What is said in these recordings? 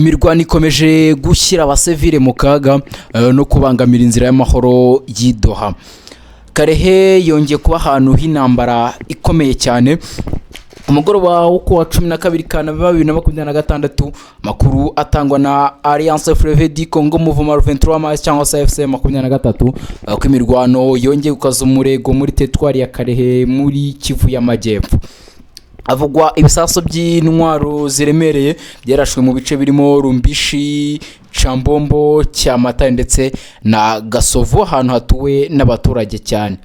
Imirwano ikomeje gushyira abasivile mu kaga no kubangamira inzira y'amahoro y'Idoha. Karehe yongeye kuba ahantu h'intambara ikomeye cyane. Umugoroba wo kuwa 12 Kanama 2026 makuru atangwa na Alliance Fleuve du Congo Mouvement 23 Mars cyangwa se FC 23 ko imirwano yongeye gukaza umurego muri teritwari ya Karehe muri Kivu y'Amajyepfo. Avugwa ibisaso by'intwaro ziremereye byarashwe mu bice birimo Rumbishi, Chambombo, Cyamata ndetse na Gasovu ahantu hatuwe n'abaturage cyane.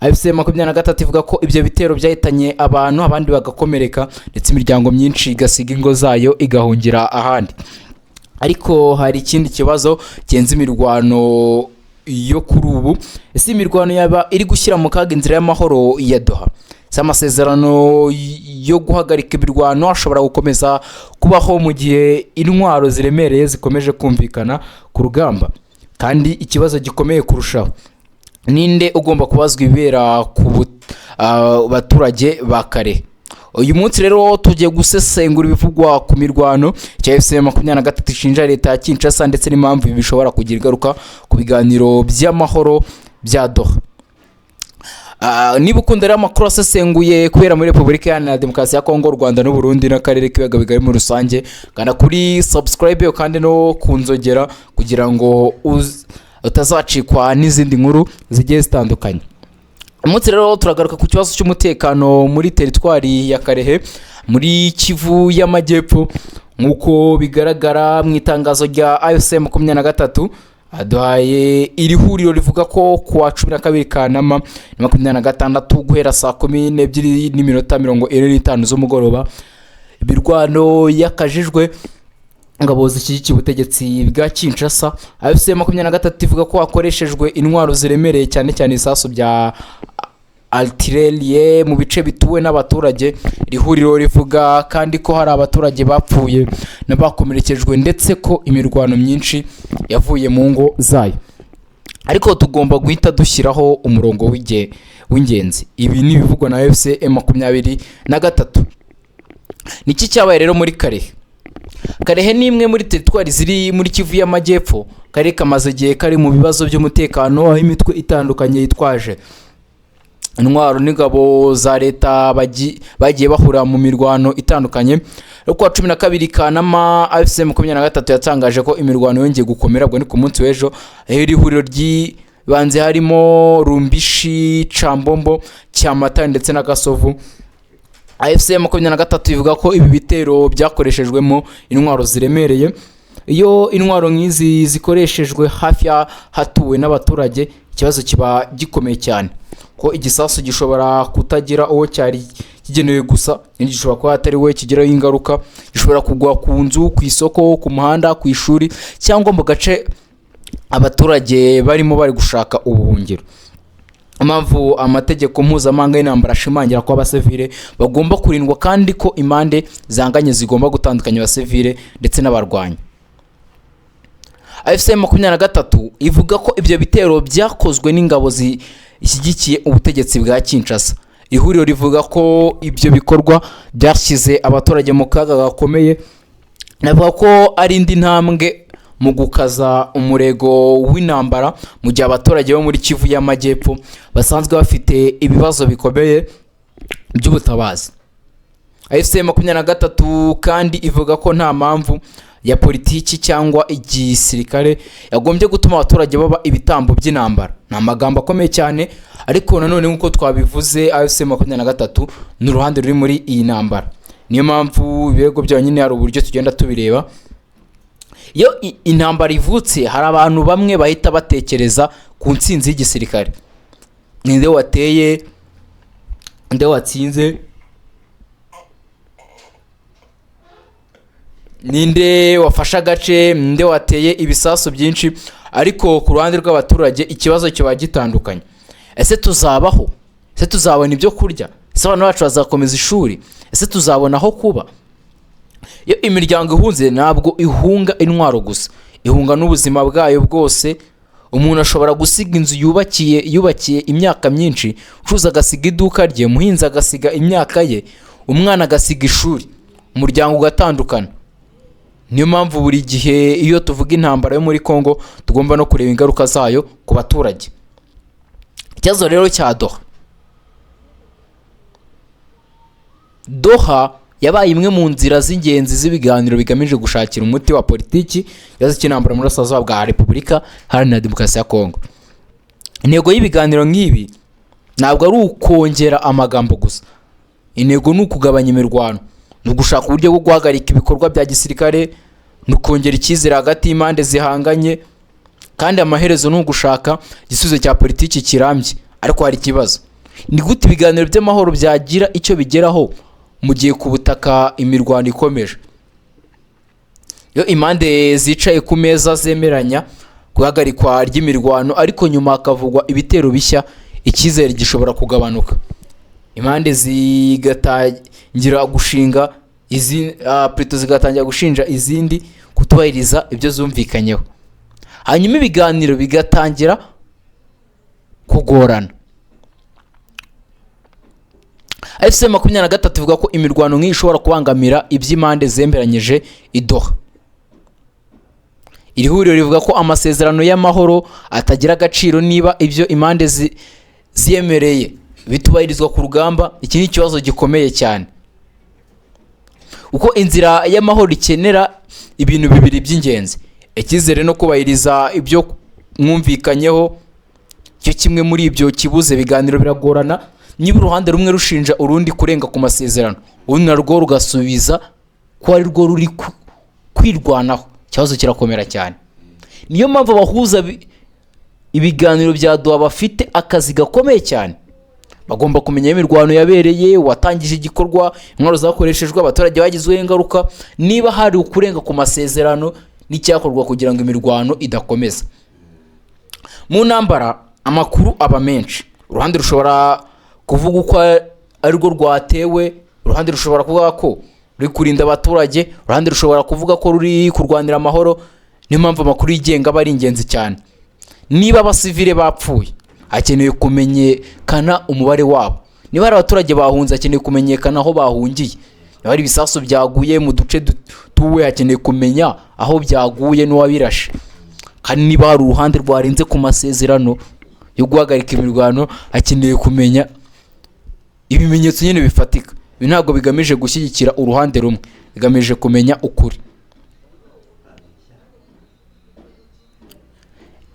AFC 23 ivuga ko ibyo bitero byahitanye abantu abandi bagakomereka ndetse imiryango myinshi igasiga ingo zayo igahungira ahandi. Ariko hari ikindi kibazo kenze imirwano yo kuri ubu. Ese imirwano yaba iri gushyira mu kaga inzira y'amahoro ya Doha? Amasezerano yo guhagarika imirwano ashobora gukomeza kubaho mu gihe intwaro ziremereye zikomeje kumvikana ku rugamba. Kandi ikibazo gikomeye kurushaho, ninde ugomba kubazwa ibera ku baturage ba Karehe? Uyu munsi rero tugiye gusesengura ibivugwa ku mirwano cya FC 23 ishinja leta ya Kinshasa ndetse n'impamvu bishobora kugira ingaruka ku biganiro by'amahoro bya Doha. Niba ukunda amakuru asesenguye kubera muri Repubulika Iharanira Demokarasi ya Kongo, Rwanda n'u Burundi n'akarere k'ibiyaga bigari muri rusange, kana kuri subscribe kandi no kunzogera kugira ngo utazacikwa n'izindi nkuru zigiye zitandukanye. Umunsi rero turagaruka ku kibazo cy'umutekano muri teritwari ya Karehe muri Kivu y'Amajyepfo nkuko bigaragara mu itangazo rya AFC 23. Aduhaye iri huriro rivuga ko kuwa 12 Kanama 2026 guhera saa 12:45 z'umugoroba ibirwano yakajijwe ngabo zishyigikiye ubutegetsi bwa Kinshasa. AFC 23 ivuga ko hakoreshejwe intwaro ziremereye cyane cyane isasu bya artillerie mu bice bituwe n'abaturage. Iri huriro rivuga kandi ko hari abaturage bapfuye n'abakomerekejwe ndetse ko imirwano myinshi yavuye mu ngo zayo. Ariko tugomba guhita dushyiraho umurongo w'ingenzi. Ibi ni bivugwa na FC 23. Niki cyabaye rero muri Karehe? Karehe ni imwe muri teritwari ziri muri Kivu y'Amajyepfo. Karehe kamaze gihe kari mu bibazo by'umutekano aho imitwe itandukanye yitwaje intwaro n'ingabo za leta bagiye bahura mu mirwano itandukanye. Kuwa 12 Kanama AFC 23 yatangaje ko imirwano yongeye gukomera bwo ni ku munsi w'ejo. Iri huriro ry'ibanze harimo Rumbishi, Chambombo, Cyamata ndetse na Gasovu. AFC 23 ivuga ko ibi bitero byakoreshejwemo intwaro ziremereye. Iyo intwaro nk'izi zikoreshejwe hafi hatuwe n'abaturage, ikibazo kiba gikomeye cyane ko igisasu gishobora kutagira uwo cyari kigenewe gusa, gishobora kuba atari we kigiraho ingaruka, gishobora kugwa ku nzu, ku isoko, ku muhanda, ku ishuri cyangwa mu gace abaturage barimo bari gushaka ubuhungiro. Impamvu amategeko mpuzamahanga y'intambara ashimangira ko abasivile bagomba kurindwa kandi ko impande zanganye zigomba gutandukanya abasivile ndetse n'abarwanyi. AFC 23 ivuga ko ibyo bitero byakozwe n'ingabo zishyigikiye ubutegetsi bwa Kinshasa. Ihuriro rivuga ko ibyo bikorwa byashyize abaturage mu kaga gakomeye. Navuga ko ari indi ntambwe mu gukaza umurego w'intambara mu gihe abaturage bo muri Kivu y'Amajyepfo basanzwe bafite ibibazo bikomeye by'ubutabazi. AFC 23 kandi ivuga ko nta mpamvu ya politiki cyangwa igisirikare yagombye gutuma abaturage baba ibitambo by'intambara. Nta magambo akomeye cyane, ariko nanone nkuko twabivuze AFC 23 n'uruhande ruri muri iyi ntambara. Niyo mpamvu ibirego byonyine hari uburyo tugenda tubireba. Iyo intambara ivutse hari abantu bamwe bahita batekereza ku ntsinzi y'igisirikare. Ninde wateye, nde watsinze, ninde wafasha agace, ninde wateye ibisasu byinshi. Ariko ku ruhande rw'abaturage ikibazo kiba gitandukanye. Ese tuzabaho? Ese tuzabona ibyo kurya? Ese abantu bacu bazakomeza ishuri? Ese tuzabona aho kuba? Iyo imiryango ihunze ntabwo ihunga intwaro gusa, ihunga n'ubuzima bwayo bwose. Umuntu ashobora gusiga inzu yubakiye imyaka myinshi, ucuza agasiga iduka rye, umuhinzi agasiga imyaka ye, umwana agasiga ishuri, umuryango ugatandukana. niyo mpamvu buri gihe iyo tuvuga intambara yo muri Congo tugomba no kureba ingaruka zayo ku baturage. Ikibazo rero cya Doha yabaye imwe mu nzira z'ingenzi z'ibiganiro bigamije gushakira umuti wa politiki ikibazo cy'intambara muri Burasirazuba bwa Repubulika Iharanira Demokarasi ya Congo. Intego y'ibiganiro nk'ibi ntabwo ari ukongera amagambo gusa, intego ni ukugabanya imirwano, ni ugushaka uburyo bwo guhagarika ibikorwa bya gisirikare, ni ukongera icyizere hagati y'impande zihanganye, kandi amaherezo ni ugushaka igisubizo cya politiki kirambye. Ariko hari ikibazo, ni gute ibiganiro by'amahoro byagira icyo bigeraho mu gihe ku butaka imirwano ikomeje? Iyo impande zicaye ku meza zemeranya guhagarikwa ry'imirwano ariko nyuma hakavugwa ibitero bishya, icyizere gishobora kugabanuka. Impande zigatangira gushinja izindi kutubahiriza ibyo zumvikanyeho, hanyuma ibiganiro bigatangira kugorana. AFC-23 ivuga ko imirwano nk'iyi ishobora kubangamira iby'impande zemeranyije i Doha. Iri huriro rivuga ko amasezerano y'amahoro atagira agaciro niba ibyo impande ziyemereye bitubahirizwa ku rugamba. Iki ni ikibazo gikomeye cyane, uko inzira y'amahoro ikenera ibintu bibiri by'ingenzi: icyizere no kubahiriza ibyo mwumvikanyeho. Cyo kimwe muri ibyo kibuze, ibiganiro biragorana. Niba uruhande rumwe rushinja urundi kurenga ku masezerano, urundi narwo rugasubiza ko ari rwo ruri kwirwanaho, ikibazo kirakomera cyane. Niyo mpamvu abahuza ibiganiro bya Doha bafite akazi gakomeye cyane. Bagomba kumenya imirwano yabereye, watangije igikorwa, intwaro zakoreshejwe, abaturage bagizweho ingaruka, niba hari ukurenga ku masezerano n'icyakorwa kugira ngo imirwano idakomeza. Mu ntambara amakuru aba menshi, uruhande rushobora kuvuga uko ari rwo rwatewe, uruhande rushobora kuvuga ko ruri kurinda abaturage, uruhande rushobora kuvuga ko ruri kurwanira amahoro. Niyo mpamvu amakuru yigenga aba ari ingenzi cyane. Niba abasivile bapfuye, hakenewe kumenyekana umubare wabo. Niba hari abaturage bahunze, hakenewe kumenyekana aho bahungiye. Niba hari ibisasu byaguye mu duce tuwe, hakenewe kumenya aho byaguye n'uwabirashe. Kandi niba hari uruhande rwarenze ku masezerano yo guhagarika imirwano, hakenewe kumenya ibimenyetso nyine bifatika. Ibi ntabwo bigamije gushyigikira uruhande rumwe, bigamije kumenya ukuri.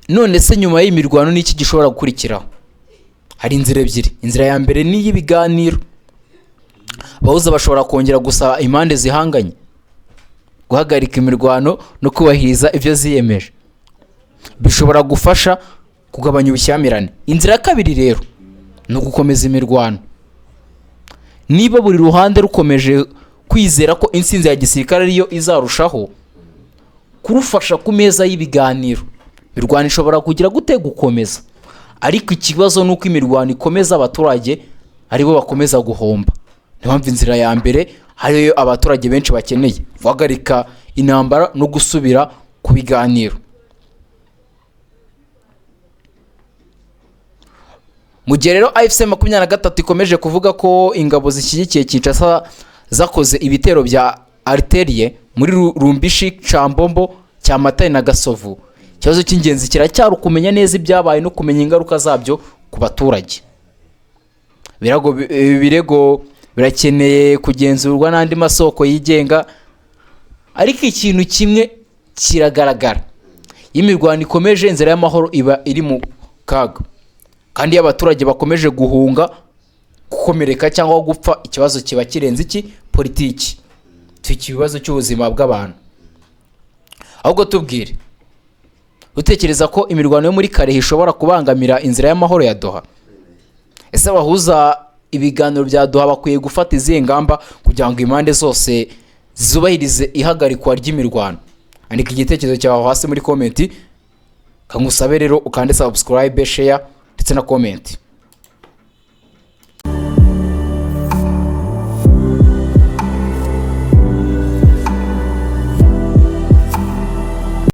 None se nyuma y'imirwano n'iki gishobora gukurikiraho? Hari inzira ebyiri. Inzira ya mbere ni iy'ibiganiro. Abahuza bashobora kongera gusaba impande zihanganye guhagarika imirwano no kubahiriza ibyo ziyemeje. Bishobora gufasha kugabanya ubushyamirane. Inzira ya kabiri rero ni ugukomeza imirwano. Niba buri ruhande rukomeje kwizera ko intsinzi ya gisirikare ariyo izarushaho kurufasha ku meza y'ibiganiro, imirwano ishobora kugira gukomeza. Ariko ikibazo ni uko imirwano ikomeza, abaturage aribo bakomeza guhomba. Niyo mpamvu inzira ya mbere hariyo abaturage benshi bakeneye guhagarika intambara no gusubira ku biganiro. Mu gihe rero AFC-23 ikomeje kuvuga ko ingabo zishyigikiye Kinshasa zakoze ibitero bya artillerie muri Rumbishi, Chambombo, Cyamatare na Gasovu, ikibazo cy'ingenzi kiracyari kumenya neza ibyabaye no kumenya ingaruka zabyo ku baturage. Birego birakeneye kugenzurwa n'andi masoko yigenga, ariko ikintu kimwe kiragaragara: imirwano ikomeje, inzira y'amahoro iba iri mu kaga. Kandi iyo abaturage bakomeje guhunga, gukomereka cyangwa gupfa, ikibazo kiba kirenze iki? Politiki. Ikibazo cy'ubuzima bw'abantu. Ahubwo tubwire, utekereza ko imirwano yo muri Karehe ishobora kubangamira inzira y'amahoro ya Doha? Ese abahuza ibiganiro bya Doha bakwiye gufata izihe ngamba kugira ngo impande zose zubahirize ihagarikwa ry'imirwano? Andika igitekerezo cyawe hasi muri comment. Kangusabe rero ukande subscribe, share ndetse na comment.